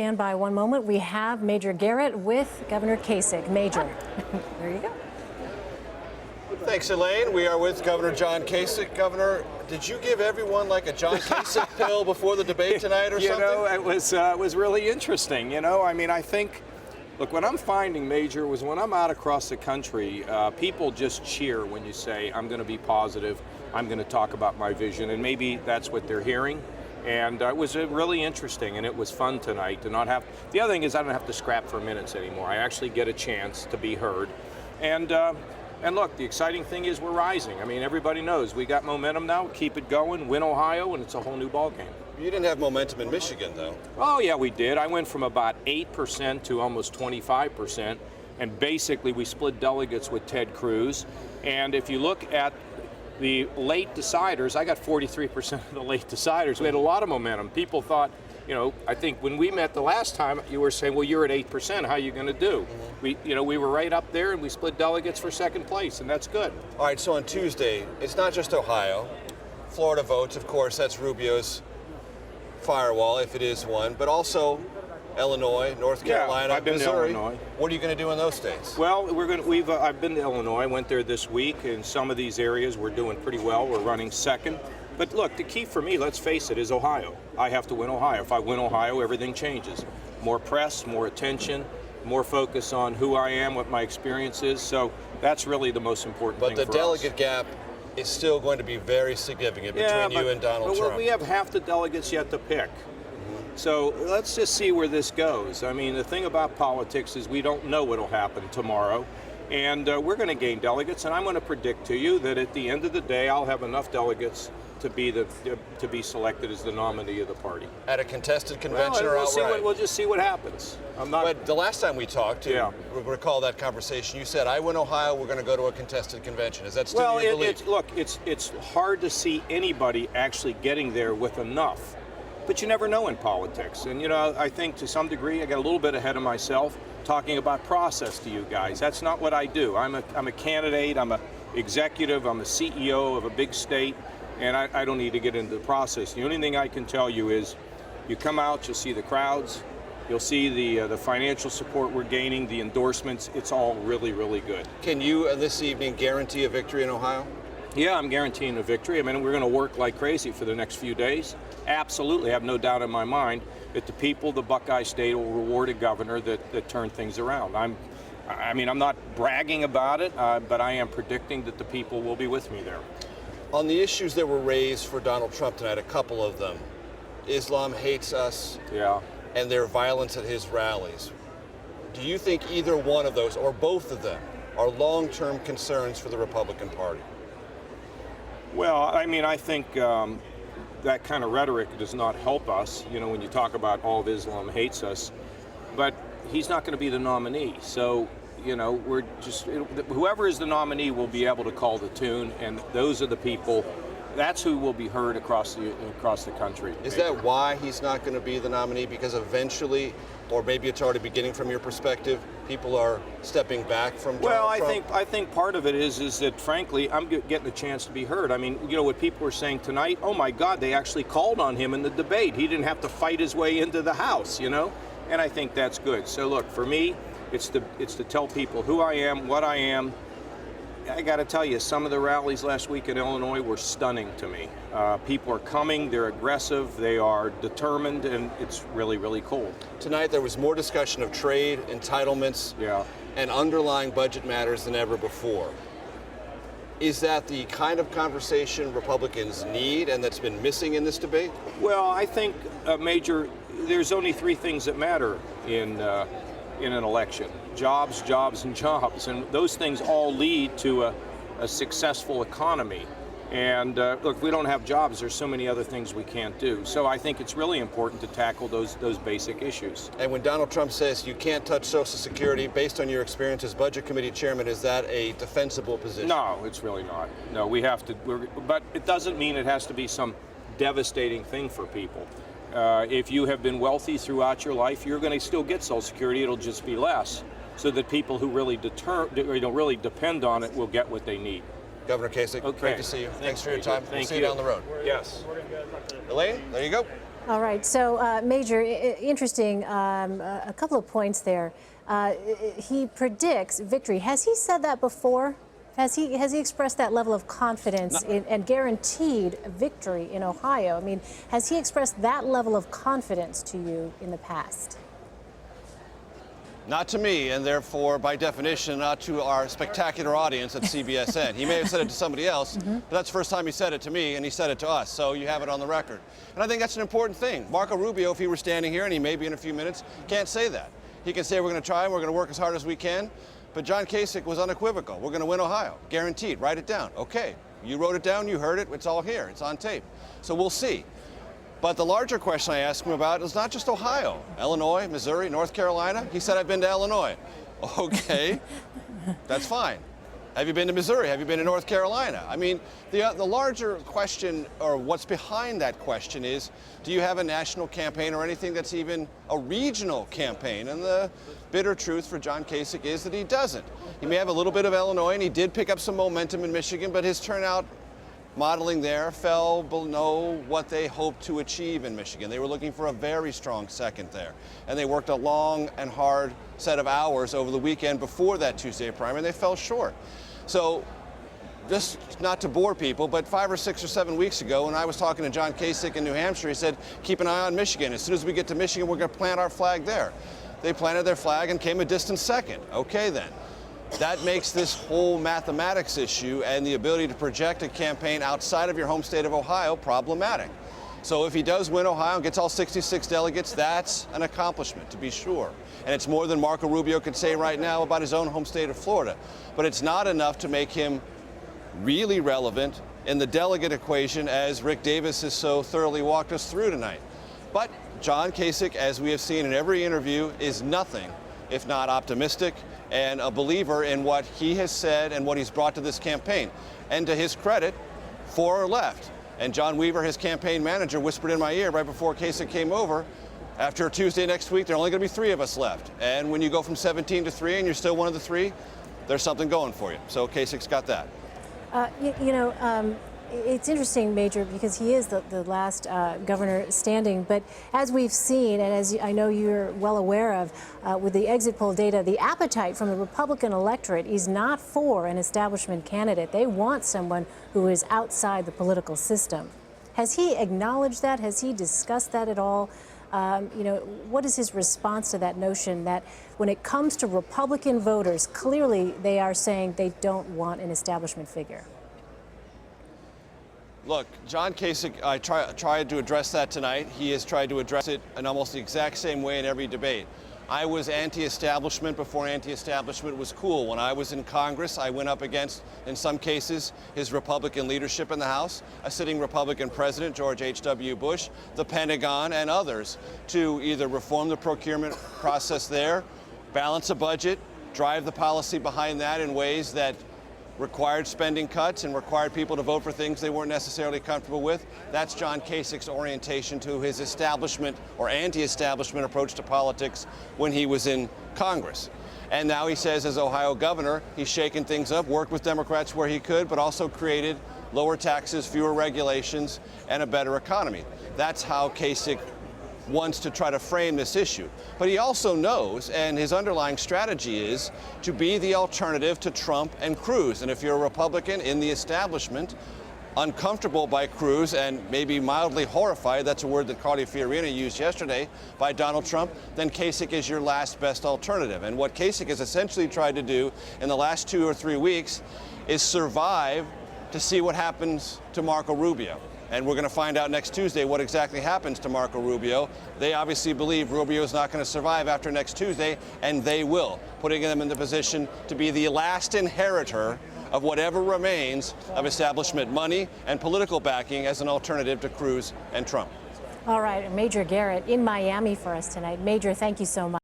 stand by one moment. We have Major Garrett with Governor Kasich. Major, there you go. Thanks, Elaine. We are with Governor John Kasich. Governor, did you give everyone like a John Kasich pill before the debate tonight or something? You know, it was really interesting. You know, I mean, I think, look, what I'm finding, Major, was when I'm out across the country, people just cheer when you say, I'm going to be positive, I'm going to talk about my vision, and maybe that's what they're hearing. And it was really interesting, and it was fun tonight to not have. The other thing is I don't have to scrap for minutes anymore. I actually get a chance to be heard. And look, the exciting thing is we're rising. I mean, everybody knows we got momentum now. Keep it going, win Ohio, and it's a whole new ballgame. You didn't have momentum in Michigan, though. Oh, yeah, we did. I went from about 8% to almost 25%, and basically we split delegates with Ted Cruz. And if you look at the late deciders, I got 43% of the late deciders. We had a lot of momentum. People thought, you know, I think when we met the last time, you were saying, well, you're at 8%, how are you going to do? We were right up there, and we split delegates for second place, and that's good. All right, so on Tuesday, it's not just Ohio. Florida votes, of course, that's Rubio's firewall, if it is one, but also Illinois, North Carolina, I've been Missouri. to Illinois. What are you going to do in those states? Well, I've been to Illinois. I went there this week. In some of these areas, we're doing pretty well. We're running second. But look, the key for me, let's face it, is Ohio. I have to win Ohio. If I win Ohio, everything changes. More press, more attention, more focus on who I am, what my experience is. So that's really the most important thing for us. But the delegate gap is still going to be very significant between you and Donald Trump. We have half the delegates yet to pick. So let's just see where this goes. I mean, the thing about politics is we don't know what will happen tomorrow. And we're going to gain delegates, and I'm going to predict to you that at the end of the day, I'll have enough delegates to be selected as the nominee of the party. At a contested convention or outright? We'll just see what happens. But the last time we talked, recall that conversation, you said, I win Ohio, we're going to go to a contested convention. Is that still your belief? Look, it's hard to see anybody actually getting there with enough. But you never know in politics. And, you know, I think to some degree I got a little bit ahead of myself talking about process to you guys. That's not what I do. I'm a candidate, I'm an executive, I'm a CEO of a big state, and I don't need to get into the process. The only thing I can tell you is you come out, you'll see the crowds, you'll see the financial support we're gaining, the endorsements. It's all really, really good. Can you this evening guarantee a victory in Ohio? Yeah, I'm guaranteeing a victory. I mean, we're going to work like crazy for the next few days. Absolutely, I have no doubt in my mind that the people, the Buckeye State, will reward a governor that turned things around. I'm not bragging about it, but I am predicting that the people will be with me there. On the issues that were raised for Donald Trump tonight, a couple of them, Islam hates us, and their violence at his rallies. Do you think either one of those, or both of them, are long-term concerns for the Republican Party? Well, I mean, I think that kind of rhetoric does not help us, you know, when you talk about all of Islam hates us. But he's not going to be the nominee. So, you know, we're just, whoever is the nominee will be able to call the tune, and those are the people, that's who will be heard across the country. Is that why he's not going to be the nominee? Because eventually, or maybe it's already beginning from your perspective, people are stepping back from Donald Trump? I think part of it is that, frankly, I'm getting a chance to be heard. I mean, you know, what people were saying tonight, oh my God, they actually called on him in the debate. He didn't have to fight his way into the House, you know? And I think that's good. So look, for me, it's to tell people who I am, what I am. I got to tell you, some of the rallies last week in Illinois were stunning to me. People are coming, they're aggressive, they are determined, and it's really, really cool. Tonight there was more discussion of trade, entitlements, and underlying budget matters than ever before. Is that the kind of conversation Republicans need and that's been missing in this debate? Well, I think, Major, there's only three things that matter in an election: jobs, jobs, and jobs. And those things all lead to a successful economy. And look, if we don't have jobs, there's so many other things we can't do. So I think it's really important to tackle those basic issues. And when Donald Trump says you can't touch Social Security, based on your experience as Budget Committee Chairman, is that a defensible position? No, it's really not. No, we have to, but it doesn't mean it has to be some devastating thing for people. If you have been wealthy throughout your life, you're going to still get Social Security. It'll just be less, so that people who really really depend on it will get what they need. Governor Kasich, great to see you. Thanks for your time. We'll see you down the road. Yes. Elaine, there you go. All right, so Major, interesting, a couple of points there. He predicts victory. Has he said that before? Has he expressed that level of confidence and guaranteed victory in Ohio? I mean, has he expressed that level of confidence to you in the past? Not to me, and therefore, by definition, not to our spectacular audience at CBSN. He may have said it to somebody else, but that's the first time he said it to me, and he said it to us, so you have it on the record. And I think that's an important thing. Marco Rubio, if he were standing here, and he may be in a few minutes, can't say that. He can say we're going to try, and we're going to work as hard as we can, but John Kasich was unequivocal. We're going to win Ohio, guaranteed. Write it down. Okay, you wrote it down, you heard it, it's all here, it's on tape. So we'll see. But the larger question I asked him about is not just Ohio, Illinois, Missouri, North Carolina. He said, I've been to Illinois. Okay, that's fine. Have you been to Missouri? Have you been to North Carolina? I mean, the larger question, or what's behind that question, is do you have a national campaign or anything that's even a regional campaign? And the bitter truth for John Kasich is that he doesn't. He may have a little bit of Illinois, and he did pick up some momentum in Michigan, but his turnout modeling there fell below what they hoped to achieve in Michigan. They were looking for a very strong second there. And they worked a long and hard set of hours over the weekend before that Tuesday primary, and they fell short. So, just not to bore people, but 5 or 6 or 7 weeks ago, when I was talking to John Kasich in New Hampshire, he said, keep an eye on Michigan. As soon as we get to Michigan, we're going to plant our flag there. They planted their flag and came a distant second. Okay, then. That makes this whole mathematics issue and the ability to project a campaign outside of your home state of Ohio problematic. So if he does win Ohio and gets all 66 delegates, that's an accomplishment, to be sure. And it's more than Marco Rubio could say right now about his own home state of Florida. But it's not enough to make him really relevant in the delegate equation, as Rick Davis has so thoroughly walked us through tonight. But John Kasich, as we have seen in every interview, is nothing if not optimistic and a believer in what he has said and what he's brought to this campaign. And to his credit, 4 are left. And John Weaver, his campaign manager, whispered in my ear right before Kasich came over, after Tuesday next week, there are only going to be 3 of us left. And when you go from 17 to 3 and you're still one of the 3, there's something going for you. So Kasich's got that. It's interesting, Major, because he is the last governor standing. But as we've seen, and as I know you're well aware of, with the exit poll data, the appetite from the Republican electorate is not for an establishment candidate. They want someone who is outside the political system. Has he acknowledged that? Has he discussed that at all? What is his response to that notion that when it comes to Republican voters, clearly they are saying they don't want an establishment figure? Look, John Kasich, I tried to address that tonight. He has tried to address it in almost the exact same way in every debate. I was anti-establishment before anti-establishment was cool. When I was in Congress, I went up against, in some cases, his Republican leadership in the House, a sitting Republican president, George H.W. Bush, the Pentagon, and others, to either reform the procurement process there, balance a budget, drive the policy behind that in ways that required spending cuts and required people to vote for things they weren't necessarily comfortable with. That's John Kasich's orientation to his establishment or anti-establishment approach to politics when he was in Congress. And now he says, as Ohio governor, he's shaken things up, worked with Democrats where he could, but also created lower taxes, fewer regulations, and a better economy. That's how Kasich wants to try to frame this issue. But he also knows, and his underlying strategy is, to be the alternative to Trump and Cruz. And if you're a Republican in the establishment, uncomfortable by Cruz and maybe mildly horrified, that's a word that Claudia Fiorina used yesterday, by Donald Trump, then Kasich is your last best alternative. And what Kasich has essentially tried to do in the last 2 or 3 weeks is survive to see what happens to Marco Rubio. And we're going to find out next Tuesday what exactly happens to Marco Rubio. They obviously believe Rubio is not going to survive after next Tuesday, and they will, putting them in the position to be the last inheritor of whatever remains of establishment money and political backing as an alternative to Cruz and Trump. All right, Major Garrett in Miami for us tonight. Major, thank you so much.